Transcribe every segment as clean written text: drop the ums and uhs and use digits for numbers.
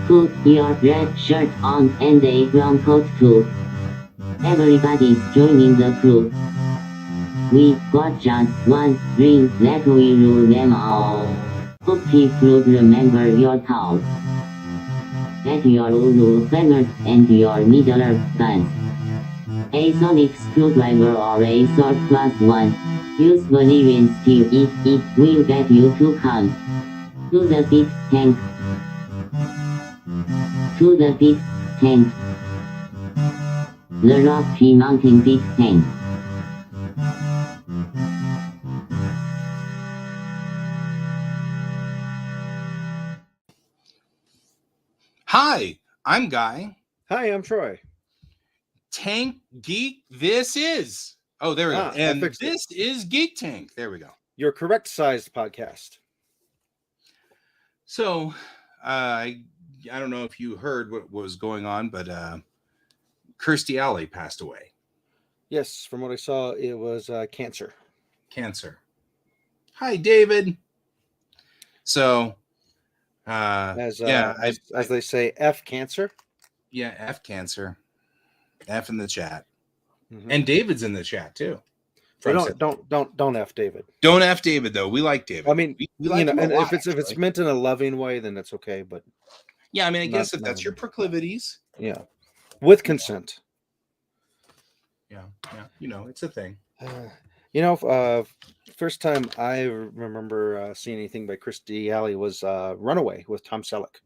Put your red shirt on and a brown coat too. Everybody's joining the crew. We got just one drink that we rule them all. Hope you remember your thoughts. Get your Uru hammers and your Needler guns. A sonic screwdriver or a sword +1. Use Valerian steel if it will get you to come. To the pit tank. To the pit tank. The Rocky Mountain pit tank. Hi, I'm Guy. Hi, I'm Troy. Tank Geek, this is. Oh, there we go. And this is Geek Tank. There we go. Your correct sized podcast. So, I don't know if you heard what was going on, but Kirstie Alley passed away. Yes, from what I saw, it was cancer. Cancer. Hi, David. So, as they say, F cancer. Yeah, F cancer. F in the chat, and David's in the chat too. Don't F David. Don't F David though. We like David. I mean, we like him and a lot, if it's meant in a loving way, then it's okay. But yeah, I mean, I guess if that's your proclivities, yeah, with consent. Yeah, it's a thing. First time I remember seeing anything by Kirstie Alley was Runaway with Tom Selleck.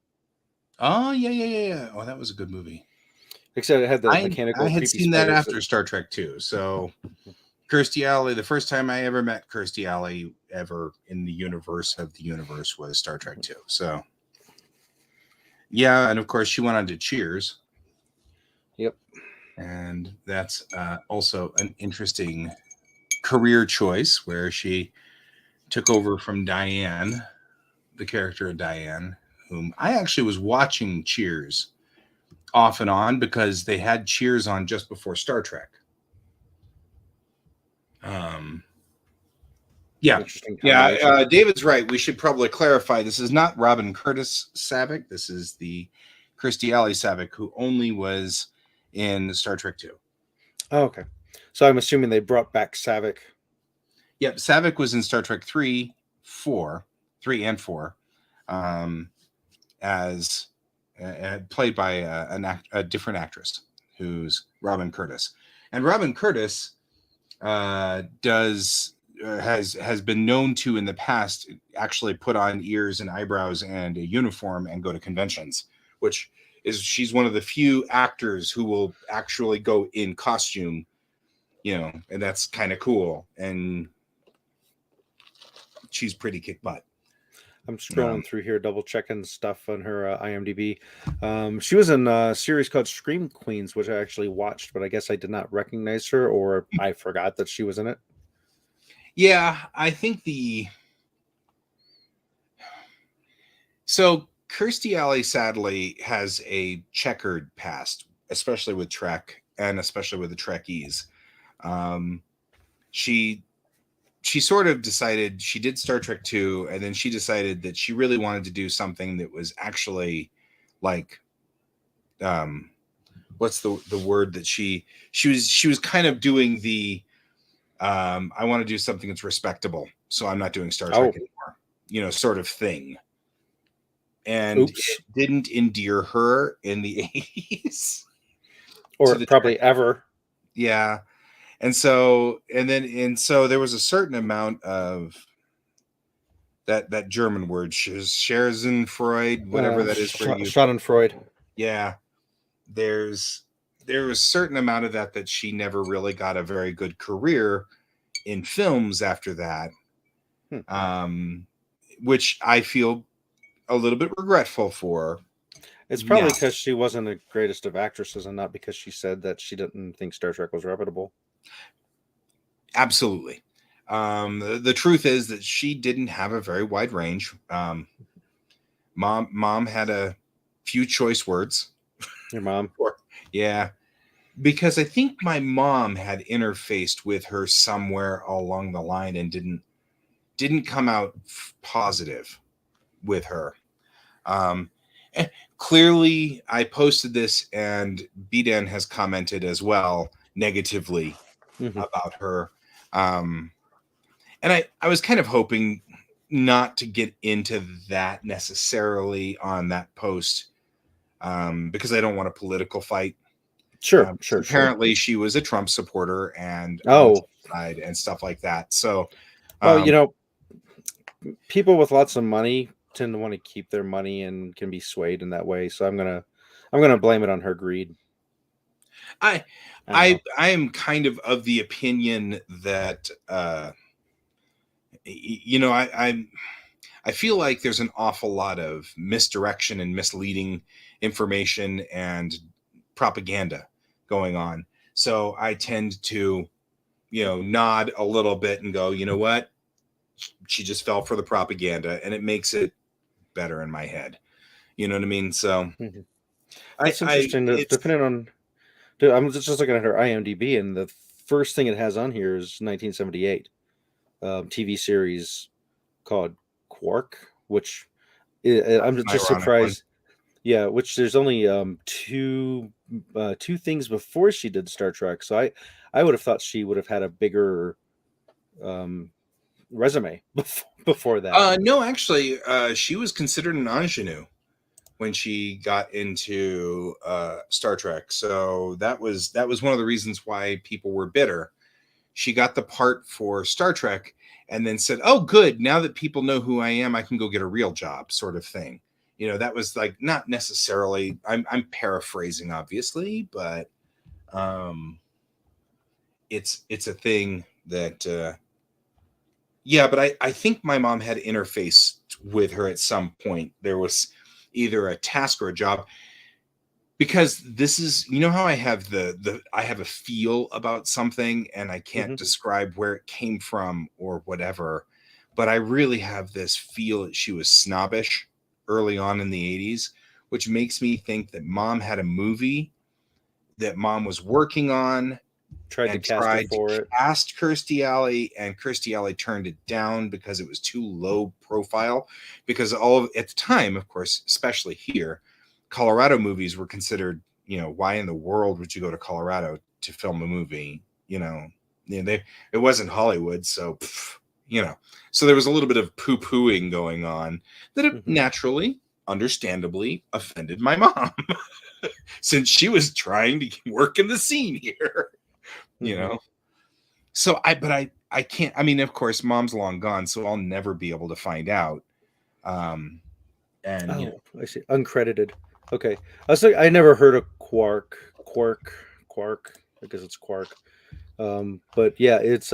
Oh yeah. Oh, that was a good movie. Except it had the mechanical. I had seen that after Star Trek 2. So Kirstie Alley, the first time I ever met Kirstie Alley ever in the universe of the universe was Star Trek 2. So yeah, and of course she went on to Cheers. Yep. And that's also an interesting career choice where she took over from Diane, the character of Diane, whom I actually was watching Cheers off and on because they had Cheers on just before Star Trek. David's right. We should probably clarify this is not Robin Curtis Savick. This is the Kirstie Alley Savick, who only was in Star Trek 2. Oh, okay. So I'm assuming they brought back Savick. Yep, Savick was in Star Trek 3 and 4, as played by a different actress who's Robin Curtis. And Robin Curtis has been known to in the past actually put on ears and eyebrows and a uniform and go to conventions, which is she's one of the few actors who will actually go in costume, and that's kind of cool. And she's pretty kick butt. I'm scrolling through here, double checking stuff on her IMDb. She was in a series called Scream Queens, which I actually watched, but I guess I did not recognize her, or I forgot that she was in it. Yeah, I think so Kirstie Alley sadly has a checkered past, especially with Trek and especially with the Trekkies. She sort of decided she did Star Trek 2, and then she decided that she really wanted to do something that was actually like, what's the word that she was kind of doing the, I want to do something that's respectable, so I'm not doing Star Trek anymore, sort of thing. And it didn't endear her in the 80s. Or probably ever. Yeah. And so there was a certain amount of that German word, Schadenfreude, whatever that is for you. Schadenfreude. Yeah. There was a certain amount of that she never really got a very good career in films after that. Which I feel a little bit regretful for. It's probably because she wasn't the greatest of actresses and not because she said that she didn't think Star Trek was reputable. Absolutely. The truth is that she didn't have a very wide range. Mom had a few choice words. Your mom? Yeah. Because I think my mom had interfaced with her somewhere along the line and didn't come out positive with her. clearly I posted this and Bdan has commented as well negatively about her. And I was kind of hoping not to get into that necessarily on that post because I don't want a political fight. Sure. Apparently she was a Trump supporter and on the Trump side and stuff like that. So, well, people with lots of money tend to want to keep their money and can be swayed in that way. So I'm gonna blame it on her greed. I am kind of the opinion that I feel like there's an awful lot of misdirection and misleading information and propaganda going on. So I tend to, nod a little bit and go, you know what? She just fell for the propaganda, and it makes it better in my head. You know what I mean? So it's interesting. Depending on, I'm just looking at her IMDb, and the first thing it has on here is 1978 TV series called Quark, which I'm just surprised. Yeah, which there's only two things before she did Star Trek. So I would have thought she would have had a bigger resume before that. No, actually, she was considered an ingenue when she got into Star Trek. So that was one of the reasons why people were bitter. She got the part for Star Trek and then said, "Oh, good. Now that people know who I am, I can go get a real job," sort of thing. That was like not necessarily. I'm paraphrasing, obviously, but it's a thing that. Yeah, but I think my mom had interfaced with her at some point. There was either a task or a job, because this is, how I have I have a feel about something and I can't describe where it came from or whatever, but I really have this feel that she was snobbish early on in the 80s, which makes me think that mom had a movie that mom was working on, tried to cast Kirstie Alley, and Kirstie Alley turned it down because it was too low profile. Because at the time, of course, especially here, Colorado movies were considered, why in the world would you go to Colorado to film a movie? It wasn't Hollywood, so so there was a little bit of poo-pooing going on that naturally, understandably offended my mom since she was trying to work in the scene here. So I can't, of course mom's long gone, so I'll never be able to find out. I see, uncredited. Okay, I was like, I never heard of Quark. I guess it's Quark. But yeah, it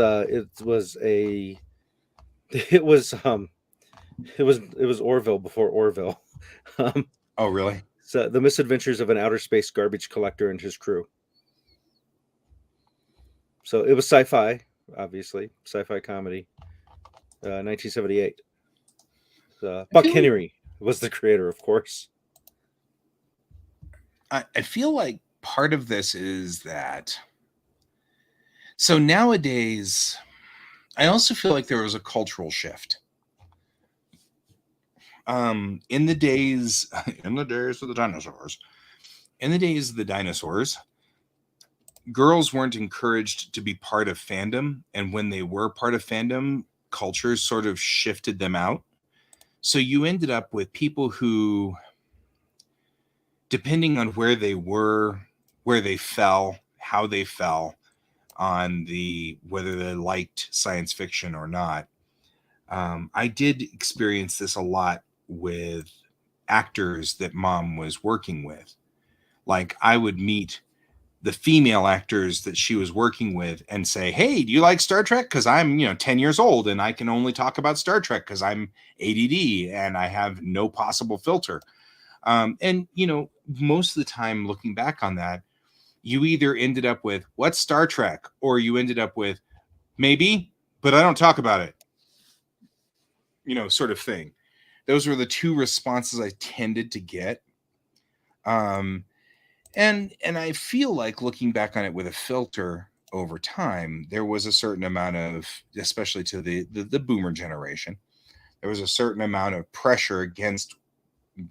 was Orville before Orville. Oh really? So The Misadventures of an Outer Space Garbage Collector and His Crew. So it was sci-fi, obviously, sci-fi comedy. 1978. Buck Henry was the creator, of course. I feel like part of this is that. So nowadays, I also feel like there was a cultural shift. In the days of the dinosaurs, girls weren't encouraged to be part of fandom, and when they were part of fandom, cultures sort of shifted them out. So you ended up with people who, depending on where they were, where they fell, how they fell on whether they liked science fiction or not. I did experience this a lot with actors that mom was working with. Like I would meet the female actors that she was working with and say, "Hey, do you like Star Trek? Because I'm, 10 years old and I can only talk about Star Trek because I'm ADD and I have no possible filter." And, most of the time looking back on that, you either ended up with, "What's Star Trek?" or you ended up with, "Maybe, but I don't talk about it." Sort of thing. Those were the two responses I tended to get. And I feel like looking back on it with a filter over time, there was a certain amount of, especially to the boomer generation, there was a certain amount of pressure against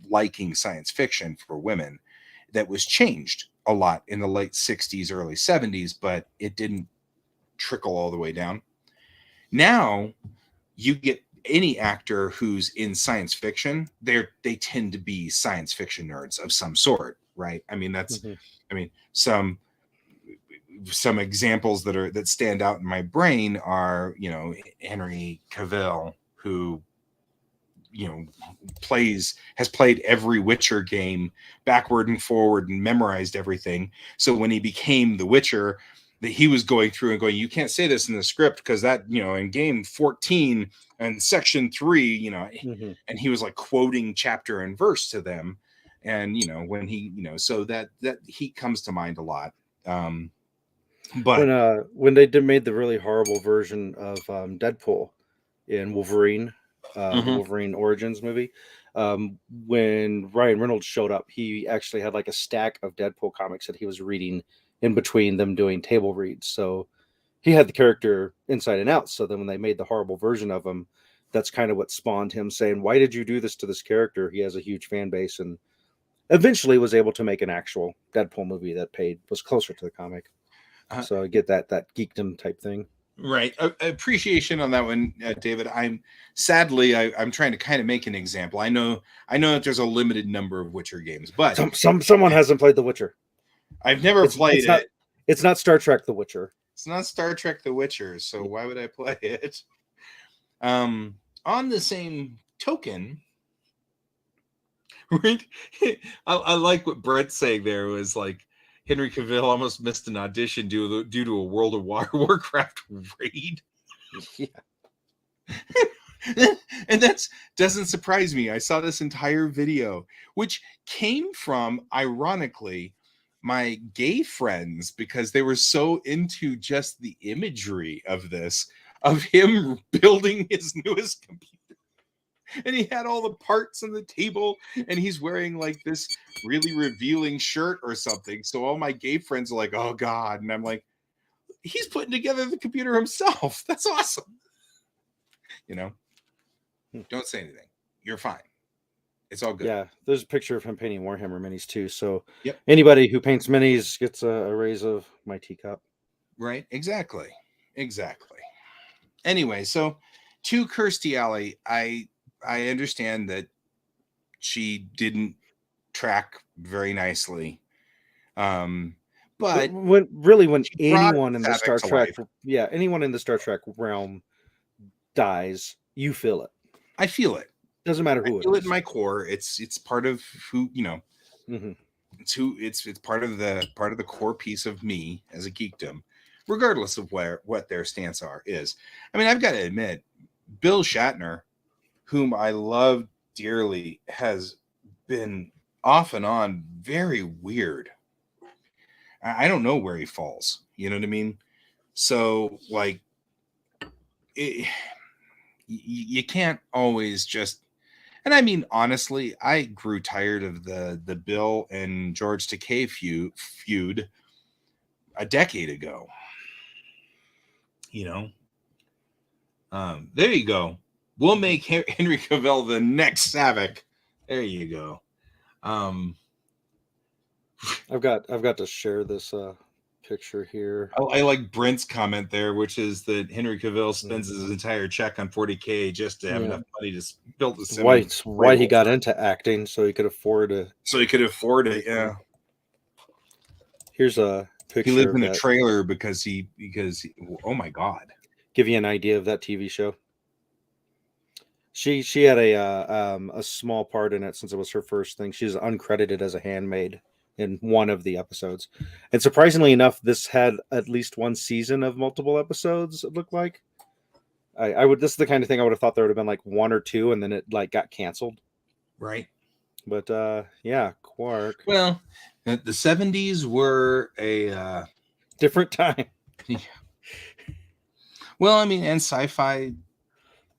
liking science fiction for women that was changed a lot in the late 60s, early 70s, but it didn't trickle all the way down. Now you get any actor who's in science fiction, they tend to be science fiction nerds of some sort, right? I mean, that's I mean, some examples that stand out in my brain are, Henry Cavill, who has played every Witcher game backward and forward and memorized everything. So when he became the Witcher, that he was going through and going, you can't say this in the script because that, in game 14 and section 3, and he was like quoting chapter and verse to them. And, when he, so that he comes to mind a lot. But when they made the really horrible version of Deadpool in Wolverine, the Wolverine Origins movie, when Ryan Reynolds showed up, he actually had like a stack of Deadpool comics that he was reading in between them doing table reads. So he had the character inside and out. So then when they made the horrible version of him, that's kind of what spawned him saying, why did you do this to this character? He has a huge fan base, and eventually was able to make an actual Deadpool movie that was closer to the comic. So I get that geekdom type thing. Right. Appreciation on that one, David. I'm trying to kind of make an example. I know that there's a limited number of Witcher games, but someone hasn't played The Witcher. I've never played it. It's not Star Trek The Witcher. It's not Star Trek The Witcher, so why would I play it? On the same token, right? I like what Brett's saying there was like, Henry Cavill almost missed an audition due to a World of Warcraft raid. Yeah. And that doesn't surprise me. I saw this entire video, which came from, ironically, my gay friends, because they were so into just the imagery of this, of him building his newest computer. And he had all the parts on the table, and he's wearing like this really revealing shirt or something. So all my gay friends are like, oh God. And I'm like, he's putting together the computer himself. That's awesome. Don't say anything. You're fine. It's all good. Yeah. There's a picture of him painting Warhammer minis too. So yep. Anybody who paints minis gets a raise of my teacup. Right. Exactly. Anyway, so to Kirstie Alley, I understand that she didn't track very nicely. But when anyone in the Star Trek, anyone in the Star Trek realm dies, you feel it. I feel it. Doesn't matter who I feel it in my core. It's part of who, it's part of the core piece of me as a geekdom, regardless of what their stance is. I mean, I've got to admit, Bill Shatner, whom I love dearly, has been off and on very weird. I don't know where he falls. You know what I mean? So, like, you can't always just... And I mean, honestly, I grew tired of the Bill and George Takei feud a decade ago. There you go. We'll make Henry Cavill the next Savick. There you go. I've got to share this picture here. I like Brent's comment there, which is that Henry Cavill spends his entire check on $40K just to have enough money to build the sim. Why he got into acting, so he could afford it. Yeah. Here's a picture. He lived in a trailer because he oh my God. Give you an idea of that TV show. She had a small part in it since it was her first thing. She's uncredited as a handmaid in one of the episodes. And surprisingly enough, this had at least one season of multiple episodes, it looked like. This is the kind of thing I would have thought there would have been like one or two, and then it like got canceled. Right. But Quark. Well, the 70s were a different time. Yeah. Well, I mean, and sci-fi,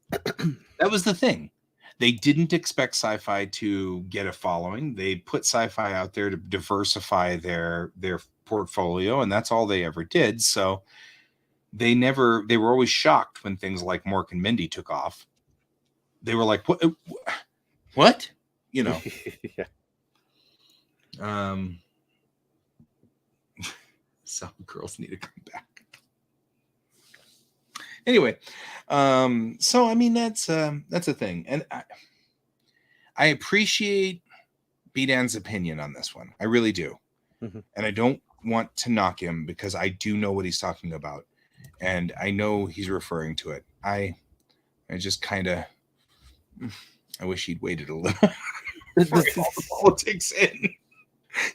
that was the thing. They didn't expect sci-fi to get a following. They put sci-fi out there to diversify their portfolio, and that's all they ever did. So they were always shocked when things like Mork and Mindy took off. They were like, what? you know. Yeah. Some girls need to come back. Anyway, so I mean that's a thing, and I appreciate B-Dan's opinion on this one. I really do, and I don't want to knock him because I do know what he's talking about, and I know he's referring to it. I just kind of, I wish he'd waited a little for all the politics in,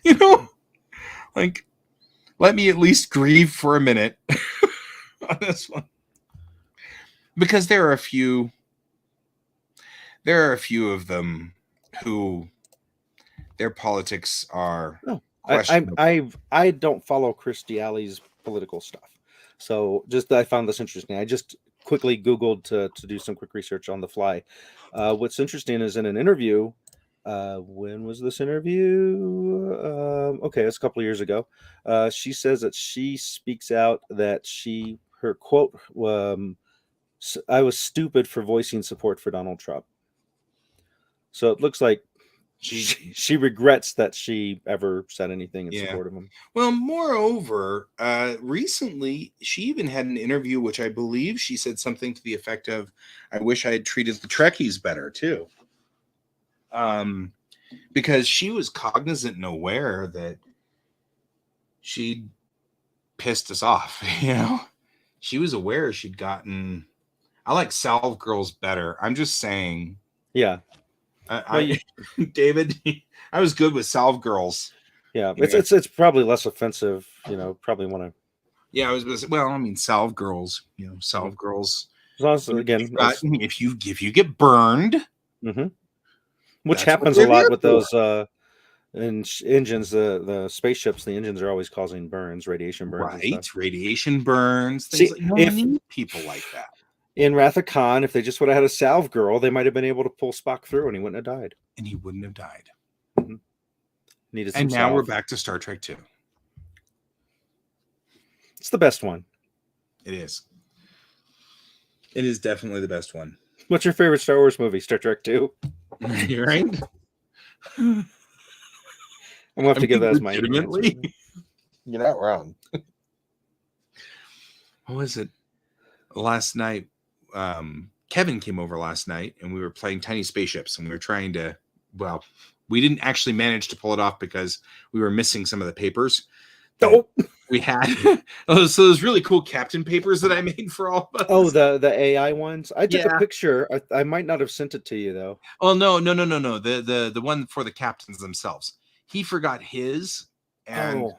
you know, like let me at least grieve for a minute on this one. Because there are a few of them who their politics are questionable. I don't follow Kirstie Alley's political stuff, so just I found this interesting. I just quickly Googled to do some quick research on the fly. What's interesting is in an interview. When was this interview? Okay, it's a couple of years ago. She says that she speaks out that her quote. I was stupid for voicing support for Donald Trump. So it looks like she regrets that she ever said anything in support of him. Well, moreover, recently she even had an interview, which I believe she said something to the effect of, "I wish I had treated the Trekkies better too," because she was cognizant and aware that she pissed us off. You know, she was aware she'd gotten. I like Salve Girls better. I'm just saying. Yeah. David, I was good with Salve Girls. Yeah, it's probably less offensive. You know, probably want to. Yeah, I mean, Salve Girls. You know, Salve Girls. As long as, again, if you get burned, which happens a lot with those engines, the spaceships. The engines are always causing burns, radiation burns. Right, radiation burns. Things need people like that. In Wrath of Khan, if they just would have had a Salve Girl, they might have been able to pull Spock through, and he wouldn't have died. And he wouldn't have died. Needed and now we're back to Star Trek 2. It's the best one. It is. It is definitely the best one. What's your favorite Star Wars movie? Star Trek 2? You're right. I'm going to have to give that as my legitimately. You're not wrong. What was it? Last night, Kevin came over last night and we were playing Tiny Spaceships, and we were trying to, well, we didn't actually manage to pull it off because we were missing some of the papers we had. So those really cool captain papers that I made for all of us. Oh, the AI ones. I took a picture. I might not have sent it to you though. Oh no. The one for the captains themselves. He forgot his, and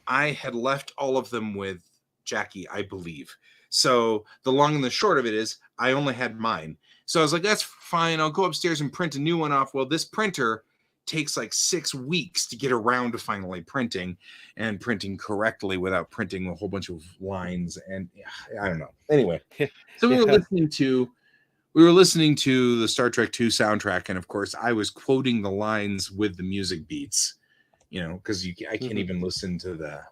I had left all of them with Jackie, I believe. So the long and the short of it is I only had mine. So I was like, that's fine. I'll go upstairs and print a new one off. Well, this printer takes like 6 weeks to get around to finally printing correctly without printing a whole bunch of lines. And I don't know. Anyway, so we were listening to the Star Trek 2 soundtrack. And of course I was quoting the lines with the music beats, you know, because I can't even listen to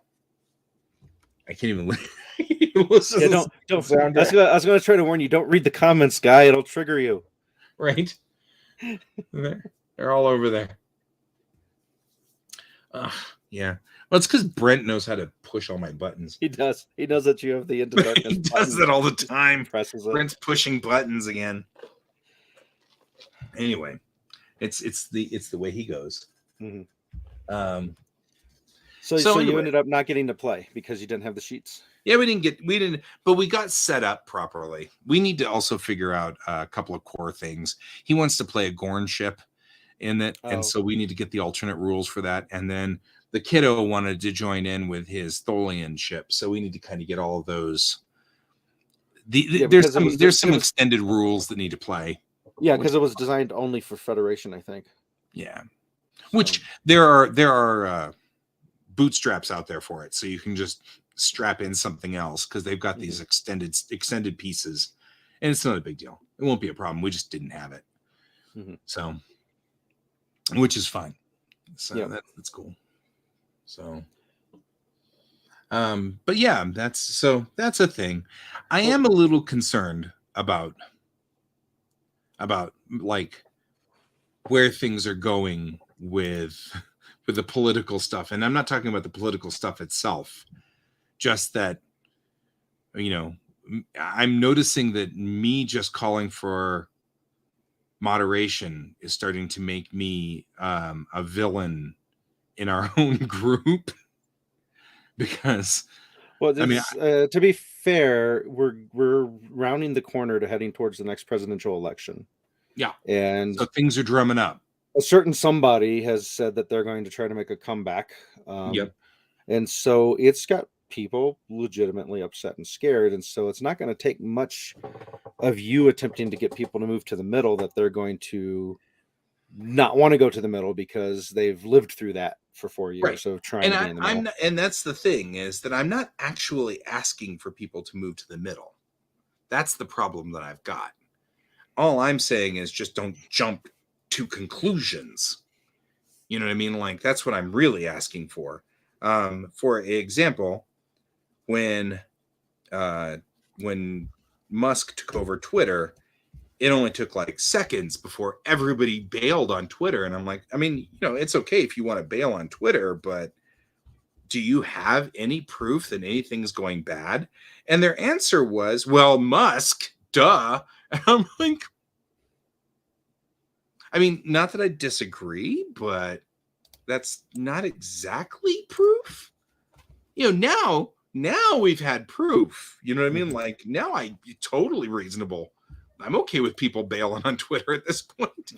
I can't even listen. Yeah, don't. I was going to try to warn you. Don't read the comments, guy. It'll trigger you. Right. They're all over there. Yeah. Well, it's because Brent knows how to push all my buttons. He does. He knows that you have the Into Darkness. He does that all the time. Presses it. Brent's pushing buttons again. Anyway, it's the way he goes. So you ended up not getting to play because you didn't have the sheets. Yeah, we didn't, but we got set up properly. We need to also figure out a couple of core things. He wants to play a Gorn ship in it, and so we need to get the alternate rules for that. And then the kiddo wanted to join in with his Tholian ship, so we need to kind of get all of those. There's some extended rules that need to play. Yeah, because it was designed only for Federation, I think. Yeah, which there are bootstraps out there for it, so you can just strap in something else because they've got these extended pieces, and it's not a big deal. It won't be a problem. We just didn't have it, so which is fine. So that's cool. So, but yeah, that's a thing. I am a little concerned about like where things are going with the political stuff. And I'm not talking about the political stuff itself, just that, you know, I'm noticing that me just calling for moderation is starting to make me a villain in our own group. Because well, I mean, to be fair, we're rounding the corner to heading towards the next presidential election. yeah, And so things are drumming up. a certain somebody has said that they're going to try to make a comeback. Yep. And so it's got people legitimately upset and scared. And so it's not going to take much of you attempting to get people to move to the middle that they're going to not want to go to the middle because they've lived through that for 4 years of trying to be in the middle. And that's the thing, is that I'm not actually asking for people to move to the middle. That's the problem that I've got. All I'm saying is just don't jump to conclusions. You know what I mean? Like, that's what I'm really asking for. For example, when Musk took over Twitter, it only took like seconds before everybody bailed on Twitter. And I'm like, I mean, you know, it's okay if you want to bail on Twitter, but do you have any proof that anything's going bad? And their answer was, well, Musk, duh. And I'm like, I mean, not that I disagree, but that's not exactly proof. You know, now we've had proof. You know what I mean? Like, now totally reasonable. I'm okay with people bailing on Twitter at this point.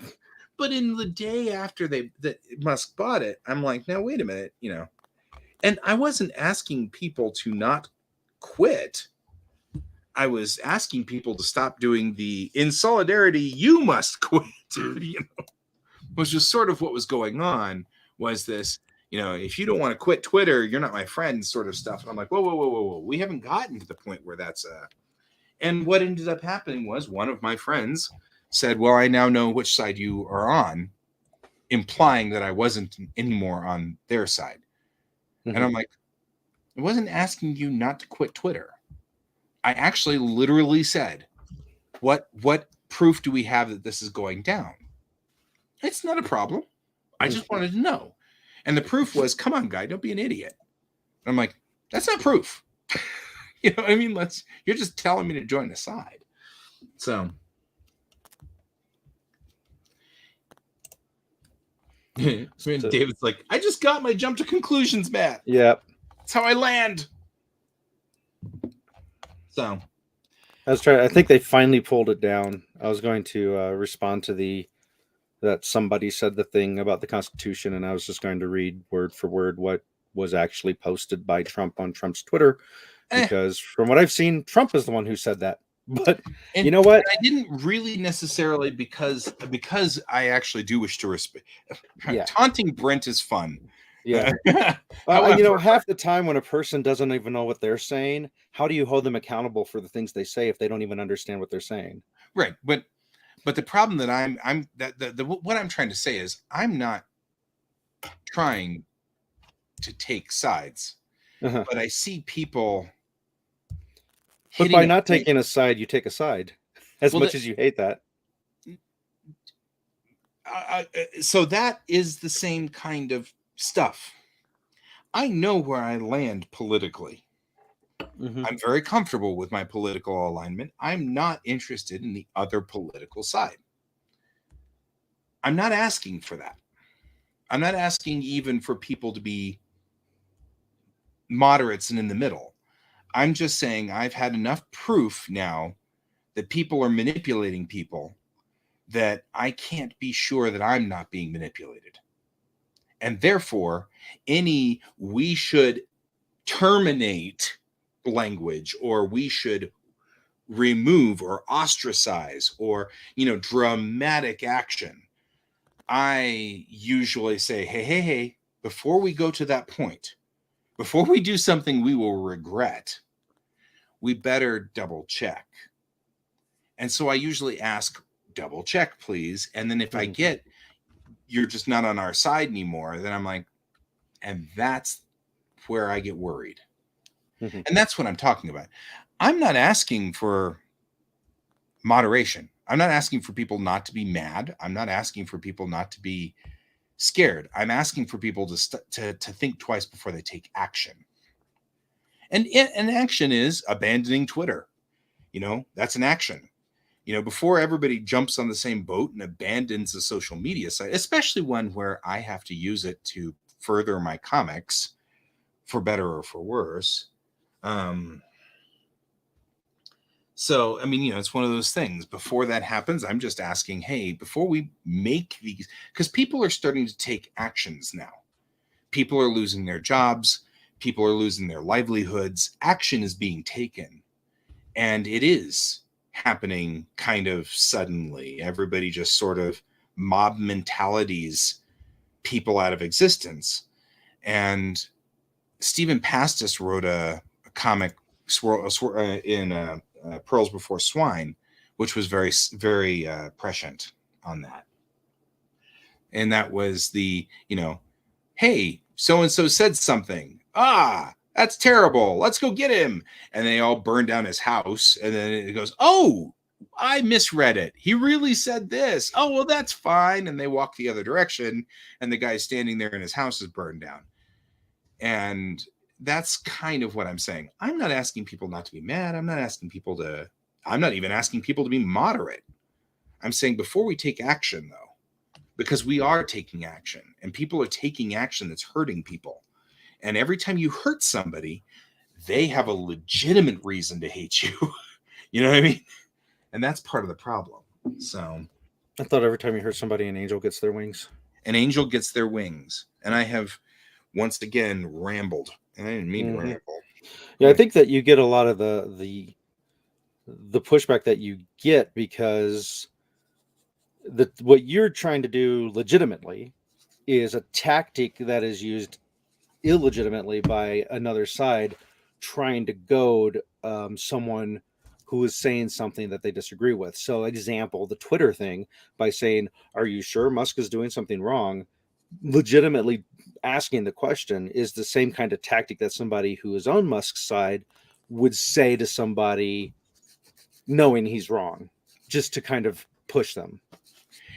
But in the day after that Musk bought it, I'm like, now wait a minute, you know. And I wasn't asking people to not quit. I was asking people to stop doing the in solidarity, you must quit. You know, which is sort of what was going on. Was this, you know, if you don't want to quit Twitter, you're not my friend, sort of stuff. And I'm like, whoa. We haven't gotten to the point where that's And what ended up happening was one of my friends said, well, I now know which side you are on, implying that I wasn't anymore on their side. Mm-hmm. And I'm like, I wasn't asking you not to quit Twitter. I actually literally said, what proof do we have that this is going down? It's not a problem. I just wanted to know. And the proof was, come on, guy, don't be an idiot. And I'm like, that's not proof. You know what I mean? You're just telling me to join a side. So David's like, I just got my jump to conclusions, Matt. Yep. That's how I land. So I think they finally pulled it down. I was going to respond to that somebody said the thing about the Constitution, and I was just going to read word for word what was actually posted by Trump on Trump's Twitter. Because from what I've seen, Trump is the one who said that. But you know what? I didn't really necessarily, because I actually do wish to respect. Yeah. Taunting Brent is fun. Yeah. You know, half the time when a person doesn't even know what they're saying, how do you hold them accountable for the things they say if they don't even understand what they're saying? Right. But the problem that what I'm trying to say is I'm not trying to take sides, but I see people. But by not taking a side, you take a side, as much as you hate that. So that is the same kind of stuff. I know where I land politically. Mm-hmm. I'm very comfortable with my political alignment. I'm not interested in the other political side. I'm not asking for that. I'm not asking even for people to be moderates and in the middle. I'm just saying I've had enough proof now that people are manipulating people that I can't be sure that I'm not being manipulated. And therefore, we should terminate language, or we should remove or ostracize, or, you know, dramatic action. I usually say, hey, before we go to that point, before we do something we will regret, we better double check. And so I usually ask, double check, please. And then if I get, you're just not on our side anymore, then I'm like, and that's where I get worried. Mm-hmm. And that's what I'm talking about. I'm not asking for moderation. I'm not asking for people not to be mad. I'm not asking for people not to be scared. I'm asking for people to think twice before they take action. And action is abandoning Twitter. That's an action. Before everybody jumps on the same boat and abandons the social media site, especially one where I have to use it to further my comics, for better or for worse. So, I mean, it's one of those things. Before that happens, I'm just asking, hey, before we make these, because people are starting to take actions now. People are losing their jobs. People are losing their livelihoods. Action is being taken. And it is happening kind of suddenly. Everybody just sort of mob mentalities people out of existence. And Stephen Pastis wrote a comic in Pearls Before Swine, which was very, very prescient on that. And that was the, hey, so-and-so said something. That's terrible. Let's go get him. And they all burn down his house. And then it goes, oh, I misread it. He really said this. Oh, well, that's fine. And they walk the other direction. And the guy standing there in his house is burned down. And that's kind of what I'm saying. I'm not asking people not to be mad. I'm not even asking people to be moderate. I'm saying before we take action, though, because we are taking action and people are taking action that's hurting people. And every time you hurt somebody, they have a legitimate reason to hate you. You know what I mean? And that's part of the problem. So I thought every time you hurt somebody, an angel gets their wings. An angel gets their wings. And I have once again rambled. And I didn't mean to ramble. Yeah, I think that you get a lot of the pushback that you get because what you're trying to do legitimately is a tactic that is used illegitimately by another side trying to goad someone who is saying something that they disagree with. So example, the Twitter thing, by saying, are you sure Musk is doing something wrong? Legitimately asking the question is the same kind of tactic that somebody who is on Musk's side would say to somebody knowing he's wrong, just to kind of push them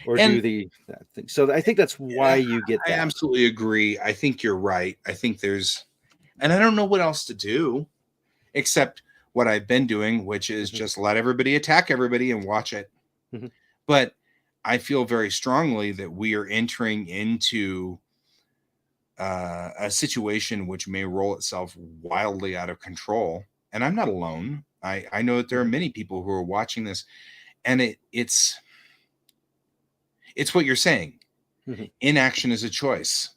or do that thing. So I think that's why you get that. I absolutely agree. I think you're right. I think and I don't know what else to do except what I've been doing, which is just let everybody attack everybody and watch it. Mm-hmm. But I feel very strongly that we are entering into a situation which may roll itself wildly out of control. And I'm not alone. I know that there are many people who are watching this, and it's what you're saying. Mm-hmm. Inaction is a choice.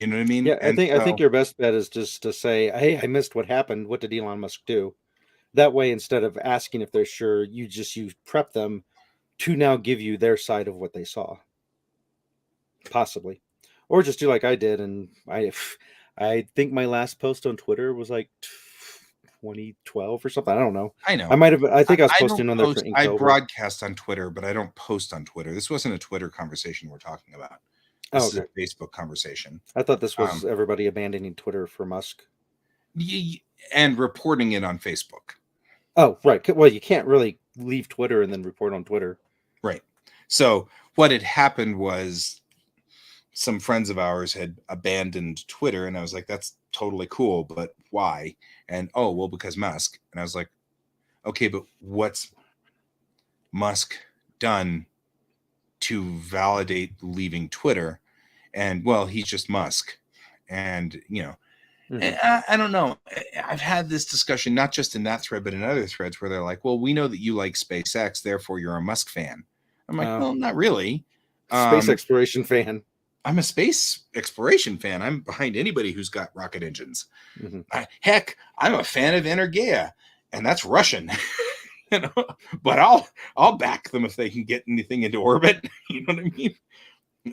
You know what I mean? Yeah, I think your best bet is just to say, hey, I missed what happened. What did Elon Musk do? That way, instead of asking if they're sure, you prep them to now give you their side of what they saw. Possibly. Or just do like I did. And I think my last post on Twitter was like 2012 or something. I don't know. I know. I think I was posting on there for Inktober. I broadcast on Twitter, but I don't post on Twitter. This wasn't a Twitter conversation we're talking about. This is a Facebook conversation. I thought this was everybody abandoning Twitter for Musk. And reporting it on Facebook. Oh, right. Well, you can't really leave Twitter and then report on Twitter. Right. So what had happened was some friends of ours had abandoned Twitter, and I was like, that's totally cool, but why? And well, because Musk. And I was like, okay, but what's Musk done to validate leaving Twitter? And well, he's just Musk. And I don't know. I've had this discussion not just in that thread, but in other threads where they're like, well, we know that you like SpaceX, therefore you're a Musk fan. I'm like, well, not really. Space exploration fan. I'm a space exploration fan. I'm behind anybody who's got rocket engines. Mm-hmm. Heck, I'm a fan of Energeia, and that's Russian. But I'll back them if they can get anything into orbit. You know what I mean?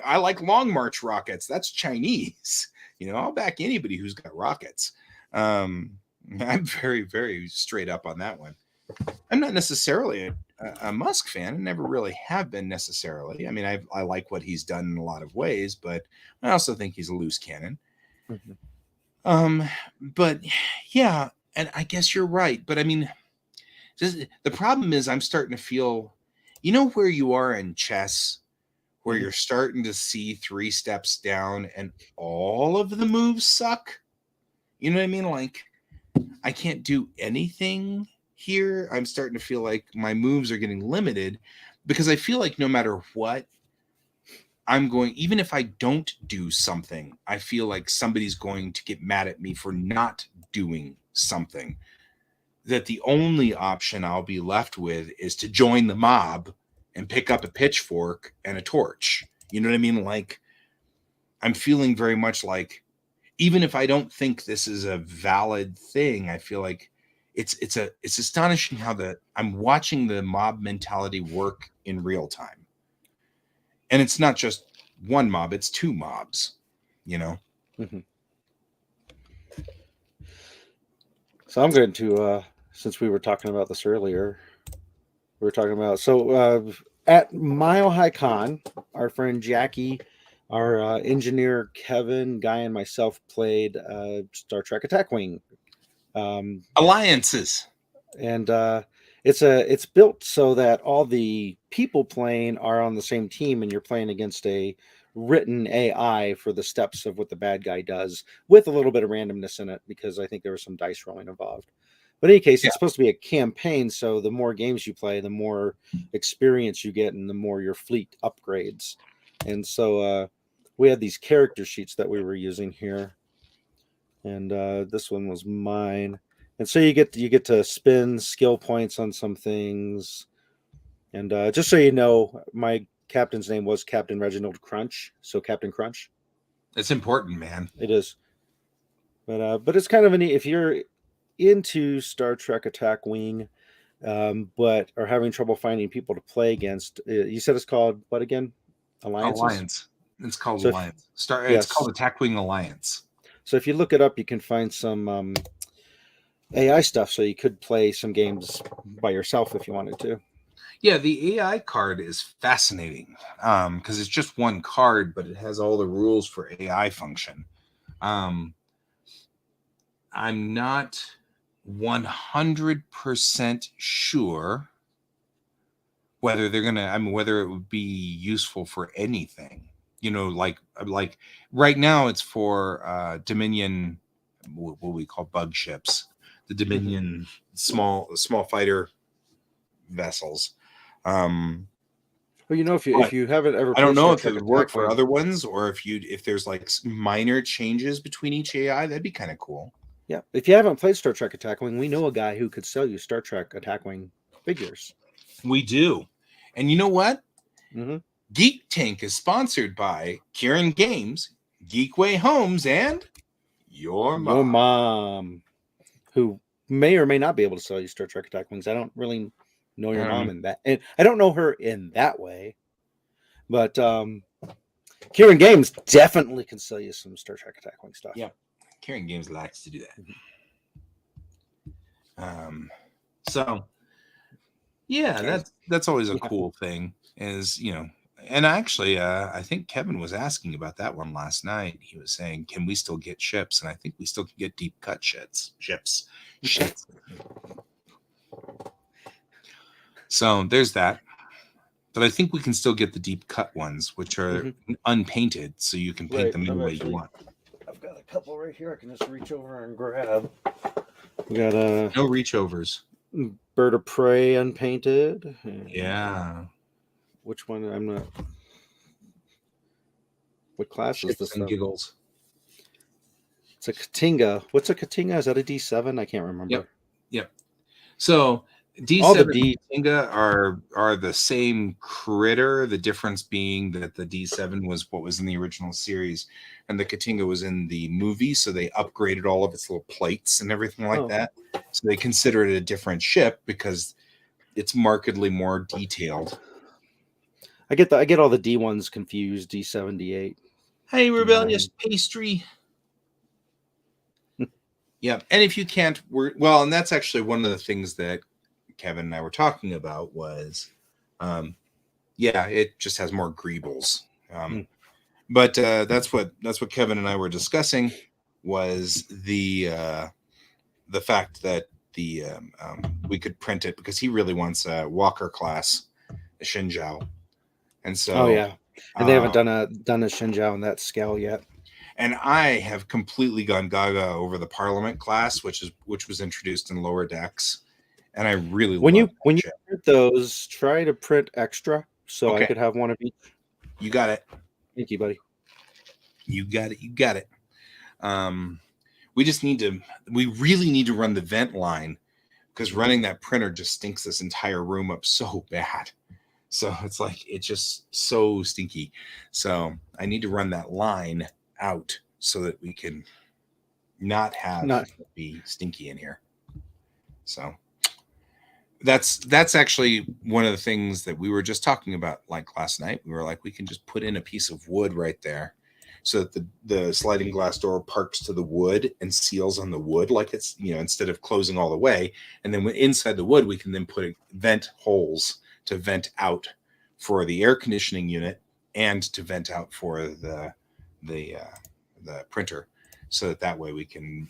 I like Long March rockets. That's Chinese. I'll back anybody who's got rockets. I'm very, very straight up on that one. I'm not necessarily a Musk fan. I never really have been necessarily. I mean, I like what he's done in a lot of ways, but I also think he's a loose cannon. Mm-hmm. But yeah, and I guess you're right. But I mean, the problem is I'm starting to feel, you know, where you are in chess, where you're starting to see 3 steps down and all of the moves suck. You know what I mean? Like, I can't do anything here. I'm starting to feel like my moves are getting limited because I feel like no matter what I'm going, even if I don't do something, I feel like somebody's going to get mad at me for not doing something. That the only option I'll be left with is to join the mob and pick up a pitchfork and a torch. You know what I mean? Like, I'm feeling very much like, even if I don't think this is a valid thing, I feel like it's astonishing how I'm watching the mob mentality work in real time. And it's not just one mob, it's 2 mobs, you know? Mm-hmm. So I'm going to, since we were talking about this earlier, we were talking about, at Mile High Con, our friend Jackie, our engineer Kevin, Guy, and myself played Star Trek Attack Wing. Alliances. And it's built so that all the people playing are on the same team, and you're playing against a written AI for the steps of what the bad guy does, with a little bit of randomness in it, because I think there was some dice rolling involved. But in any case, it's supposed to be a campaign, so the more games you play, the more experience you get, and the more your fleet upgrades. And so we had these character sheets that we were using here, and this one was mine. And so you get to spend skill points on some things. And just so you know, my captain's name was Captain Reginald Crunch, so Captain Crunch. It's important, man. It is. But it's kind of neat if you're into Star Trek Attack Wing, but are having trouble finding people to play against. You said it's called what again? Alliance. It's called So Alliance. It's called Attack Wing Alliance. So if you look it up, you can find some AI stuff. So you could play some games by yourself if you wanted to. Yeah, the AI card is fascinating because it's just one card, but it has all the rules for AI function. I'm not 100% sure whether whether it would be useful for anything. You know, like right now it's for Dominion, what we call bug ships, the Dominion small fighter vessels. Well, you know, if you haven't ever, I don't know if it would work for other ones, or if there's like minor changes between each AI, that'd be kind of cool. Yeah, if you haven't played Star Trek Attack Wing, we know a guy who could sell you Star Trek Attack Wing figures. We do, and you know what? Mm-hmm. Geek Tank is sponsored by Kieran Games, Geekway Homes, and your mom, who may or may not be able to sell you Star Trek Attack Wings. I don't really know your mom in that, and I don't know her in that way, but Kieran Games definitely can sell you some Star Trek Attack Wing stuff. Yeah, Kieran Games likes to do that. So yeah, that's always a cool thing, is, you know. And actually, I think Kevin was asking about that one last night. He was saying, can we still get ships? And I think we still can get deep cut ships. So there's that. But I think we can still get the deep cut ones, which are unpainted, so you can paint them any way you want. I've got a couple right here. I can just reach over and grab. We got no reach overs. Bird of Prey unpainted. Yeah. Which one? I'm not. What class is this? Giggles. It's a Katinga. What's a Katinga? Is that a D7? I can't remember. Yep. So D7 and Katinga are the same critter. The difference being that the D7 was what was in the original series, and the Katinga was in the movie. So they upgraded all of its little plates and everything like that. So they consider it a different ship because it's markedly more detailed. I get all the D1s confused. D7, D8. Hey, rebellious pastry. Yeah, and if you can't, and that's actually one of the things that Kevin and I were talking about was, it just has more greebles. But that's what Kevin and I were discussing was the fact that we could print it because he really wants a Walker class, a Shinjao, and so Oh yeah, and they haven't done a Shinjao in that scale yet. And I have completely gone gaga over the Parliament class, which was introduced in Lower Decks, and I really when love you print those, try to print extra so I could have one of each. You got it. Thank you, buddy. You got it. You got it. We really need to run the vent line because running that printer just stinks this entire room up so bad. So it's like, it's just so stinky. So I need to run that line out so that we can not it be stinky in here. So that's actually one of the things that we were just talking about, like last night. We were like, we can just put in a piece of wood right there so that the sliding glass door parks to the wood and seals on the wood, like it's, instead of closing all the way. And then inside the wood, we can then put vent holes to vent out for the air conditioning unit and to vent out for the printer, so that way we can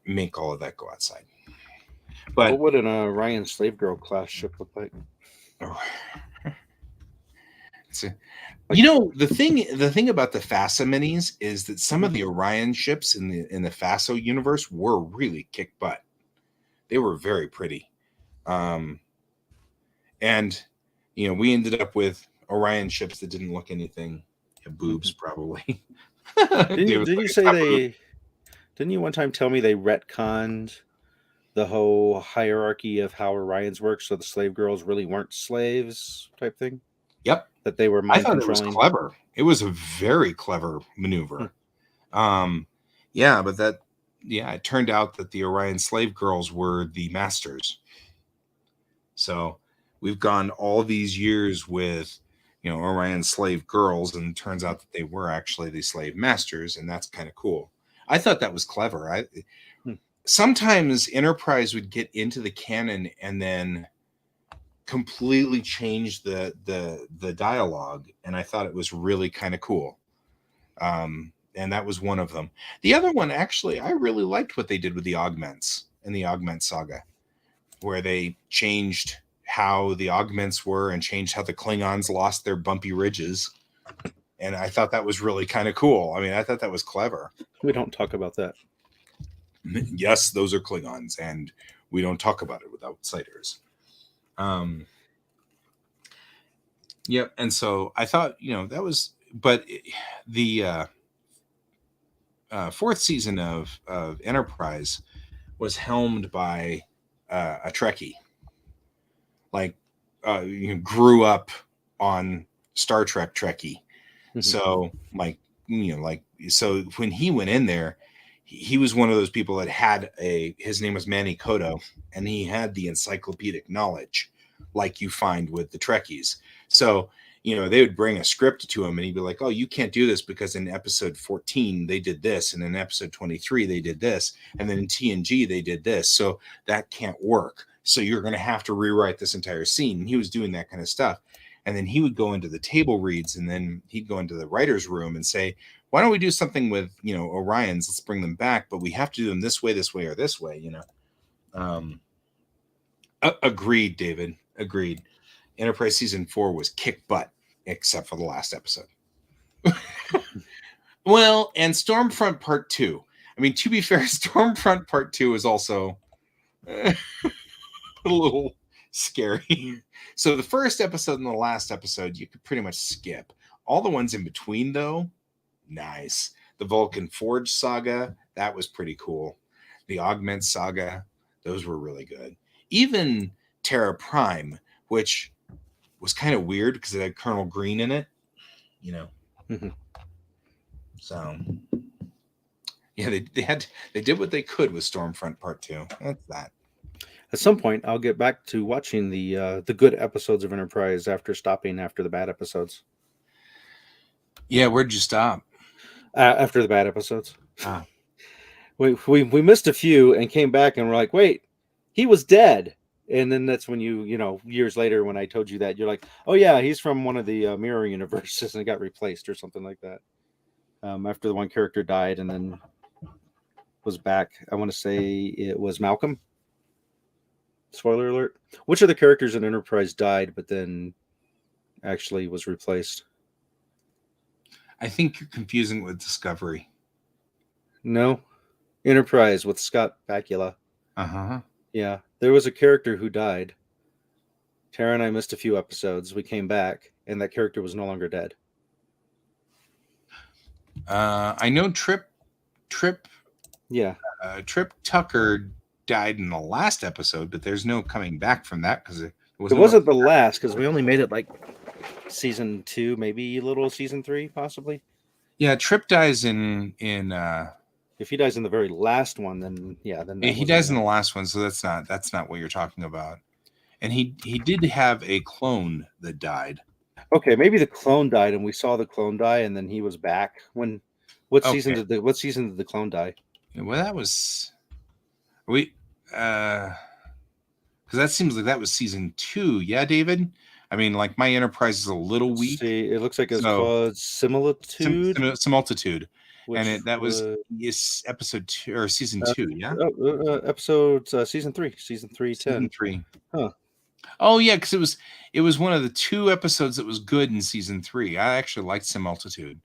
make all of that go outside. But what would an Orion Slave Girl class ship look like? The thing about the FASA minis is that some of the Orion ships in the FASO universe were really kick butt. They were very pretty, and we ended up with Orion ships that didn't look anything. Boobs, probably. Didn't you one time tell me they retconned the whole hierarchy of how Orions work, so the slave girls really weren't slaves type thing? Yep. That they were mind controlling. I thought it was clever. It was a very clever maneuver. It turned out that the Orion slave girls were the masters. So we've gone all these years with Orion slave girls, and it turns out that they were actually the slave masters, and that's kind of cool. I thought that was clever. Sometimes Enterprise would get into the canon and then completely change the dialogue, and I thought it was really kind of cool. And that was one of them. The other one, actually, I really liked what they did with the Augments in the Augment saga, where they changed how the Augments were and changed how the Klingons lost their bumpy ridges. And I thought that was really kind of cool. I mean, I thought that was clever. We don't talk about that. Yes, those are Klingons, and we don't talk about it with outsiders. Yep. And so I thought, that was, but the fourth season of Enterprise was helmed by a Trekkie. Like, grew up on Star Trek Trekkie. Mm-hmm. So so when he went in there, he was one of those people that had his name was Manny Koto, and he had the encyclopedic knowledge like you find with the Trekkies. So, they would bring a script to him and he'd be like, oh, you can't do this because in episode 14, they did this. And in episode 23, they did this. And then in TNG, they did this. So that can't work. So you're going to have to rewrite this entire scene. And he was doing that kind of stuff. And then he would go into the table reads, and then he'd go into the writer's room and say, why don't we do something with, Orions? Let's bring them back, but we have to do them this way, or this way, Agreed, David. Agreed. Enterprise season 4 was kick butt, except for the last episode. Well, and Stormfront Part 2. I mean, to be fair, Stormfront Part 2 is also a little scary. So the first episode and the last episode, you could pretty much skip. All the ones in between, though, nice. The Vulcan Forge saga, that was pretty cool. The Augment saga, those were really good. Even Terra Prime, which was kind of weird because it had Colonel Green in it, Mm-hmm. So yeah, they did what they could with Stormfront Part 2. That's that. At some point, I'll get back to watching the good episodes of Enterprise after stopping after the bad episodes. Yeah, where'd you stop? After the bad episodes. We missed a few and came back and we're like, wait, he was dead. And then that's when years later, when I told you that, you're like, oh yeah, he's from one of the mirror universes and it got replaced or something like that. After the one character died and then was back. I want to say it was Malcolm. Spoiler alert. Which of the characters in Enterprise died, but then actually was replaced? I think you're confusing it with Discovery. No. Enterprise with Scott Bakula. Uh-huh. Yeah. There was a character who died. Tara and I missed a few episodes. We came back, and that character was no longer dead. I know Trip Yeah. Trip Tucker died in the last episode, but there's no coming back from that because it wasn't the last, because we only made it like season 2, maybe a little season 3, possibly. Yeah, Trip dies in if he dies in the very last one, then yeah, then he dies in the last one, so that's not what you're talking about. And he did have a clone that died. Okay, maybe the clone died, and we saw the clone die, and then he was back. What season did the clone die? Well, that was because that seems like that was season 2. Yeah, David. I mean, like my Enterprise is a little weak. See, it looks like it's called Similitude. Similitude, and that was episode 2 or season 2. Yeah, episode season 3, season 3, 10. Season 3. Huh. Oh yeah, because it was one of the 2 episodes that was good in season 3. I actually liked Similitude.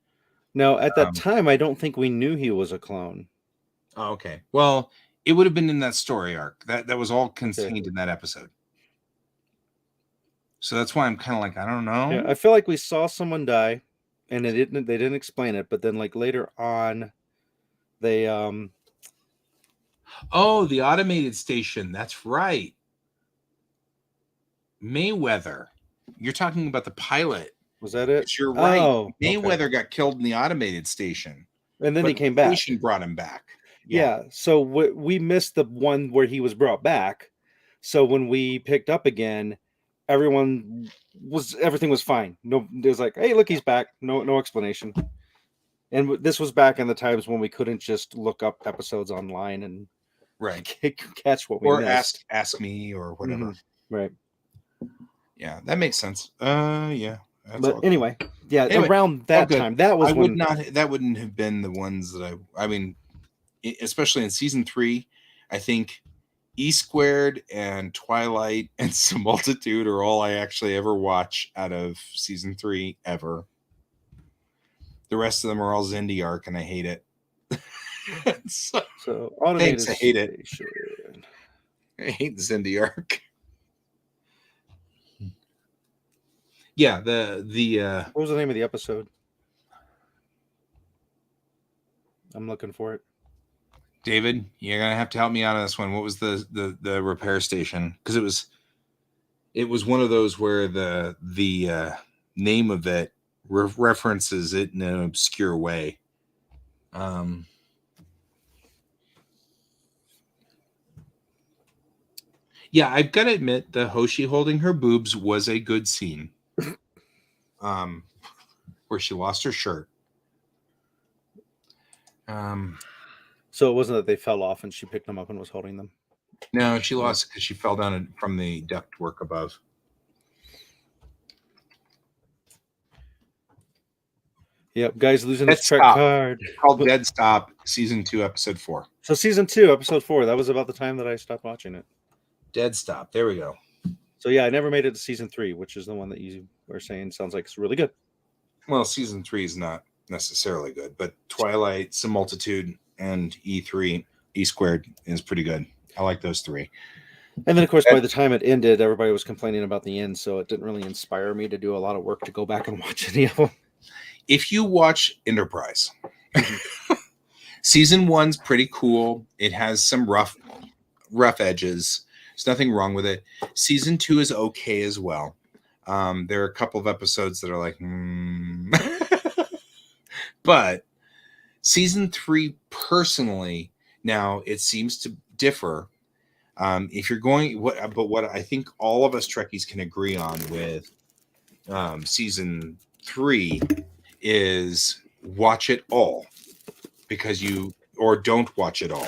Now, at that time, I don't think we knew he was a clone. Oh, okay. Well, it would have been in that story arc. That was all contained in that episode. So that's why I'm kind of like, I don't know. Yeah, I feel like we saw someone die, and they didn't explain it. But then, like later on, they Oh, the automated station. That's right. Mayweather. You're talking about the pilot. Was that it? You're right. Oh, Mayweather got killed in the automated station. And then he came back. The station brought him back. Yeah. So we missed the one where he was brought back. So when we picked up again, everything was fine. No, it was like, hey, look, he's back. No explanation. And this was back in the times when we couldn't just look up episodes online and catch what we missed. Or ask me or whatever. Mm-hmm. Right. Yeah, that makes sense. Yeah. But anyway, around that time, that was that wouldn't have been the ones that I mean, especially in season 3, I think E Squared and Twilight and Similitude are all I actually ever watch out of season 3 ever. The rest of them are all Xindi arc, and I hate it. so automated I hate it. I hate the Xindi arc. Yeah, the what was the name of the episode? I'm looking for it. David, you're gonna have to help me out on this one. What was the repair station? Because it was one of those where the name of it references it in an obscure way. Yeah, I've got to admit, the Hoshi holding her boobs was a good scene. Where she lost her shirt. So it wasn't that they fell off and she picked them up and was holding them. No, she lost it because she fell down from the ductwork above. Yep, guys losing his Trek card. Called Dead Stop, season 2, episode 4. So season 2, episode 4. That was about the time that I stopped watching it. Dead Stop. There we go. So yeah, I never made it to season 3, which is the one that you were saying sounds like it's really good. Well, season 3 is not necessarily good, but Twilight, Similitude, and E3, E Squared is pretty good. I like those 3. And then, of course, by the time it ended, everybody was complaining about the end, so it didn't really inspire me to do a lot of work to go back and watch any of them. If you watch Enterprise, season 1's pretty cool. It has some rough edges. There's nothing wrong with it. Season 2 is okay as well. There are a couple of episodes that are like, but season 3, personally, now it seems to differ. If you're going, what I think all of us Trekkies can agree on with season 3 is watch it all, because or don't watch it all.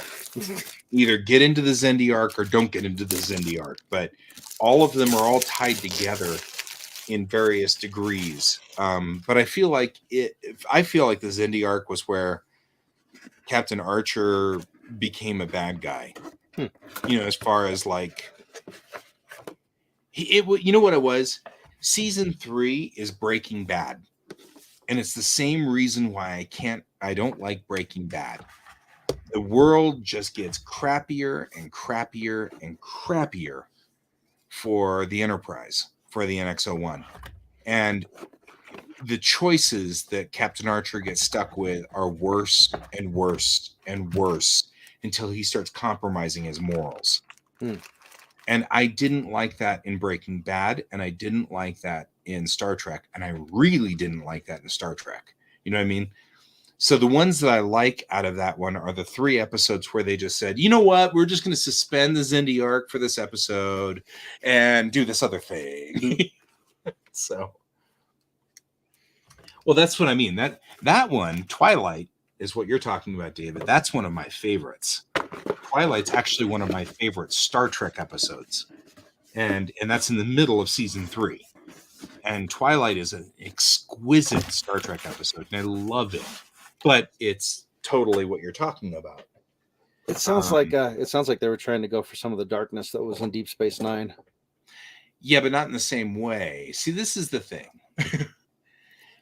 Either get into the Xindi arc or don't get into the Xindi arc, but all of them are all tied together in various degrees. But I feel like the Xindi arc was where Captain Archer became a bad guy. As far as like You know what it was? Season 3 is Breaking Bad. And it's the same reason why I don't like Breaking Bad. The world just gets crappier and crappier and crappier for the Enterprise, for the NX-01. And the choices that Captain Archer gets stuck with are worse and worse and worse until he starts compromising his morals. And I didn't like that in Breaking Bad, and I didn't like that in Star Trek, and I really didn't like that in Star Trek. You know what I mean? So the ones that I like out of that one are the 3 episodes where they just said, you know what, we're just going to suspend the Xindi arc for this episode and do this other thing. So, well, that's what I mean. That one, Twilight, is what you're talking about, David. That's one of my favorites. Twilight's actually one of my favorite Star Trek episodes. And that's in the middle of season 3. And Twilight is an exquisite Star Trek episode, and I love it. But it's totally what you're talking about. It sounds like they were trying to go for some of the darkness that was in Deep Space Nine. Yeah, but not in the same way. See, this is the thing.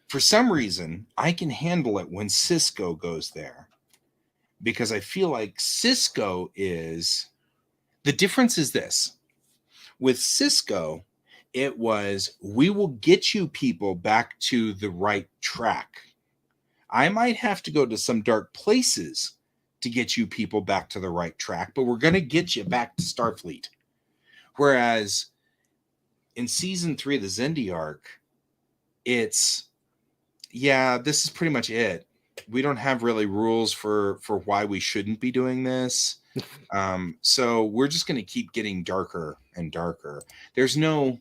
For some reason, I can handle it when Cisco goes there, because I feel like Cisco is the difference is this. With Cisco, it was, we will get you people back to the right track. I might have to go to some dark places to get you people back to the right track, but we're going to get you back to Starfleet. Whereas in season 3 of the Xindi arc, it's, yeah, this is pretty much it. We don't have really rules for why we shouldn't be doing this. So we're just going to keep getting darker and darker. There's no,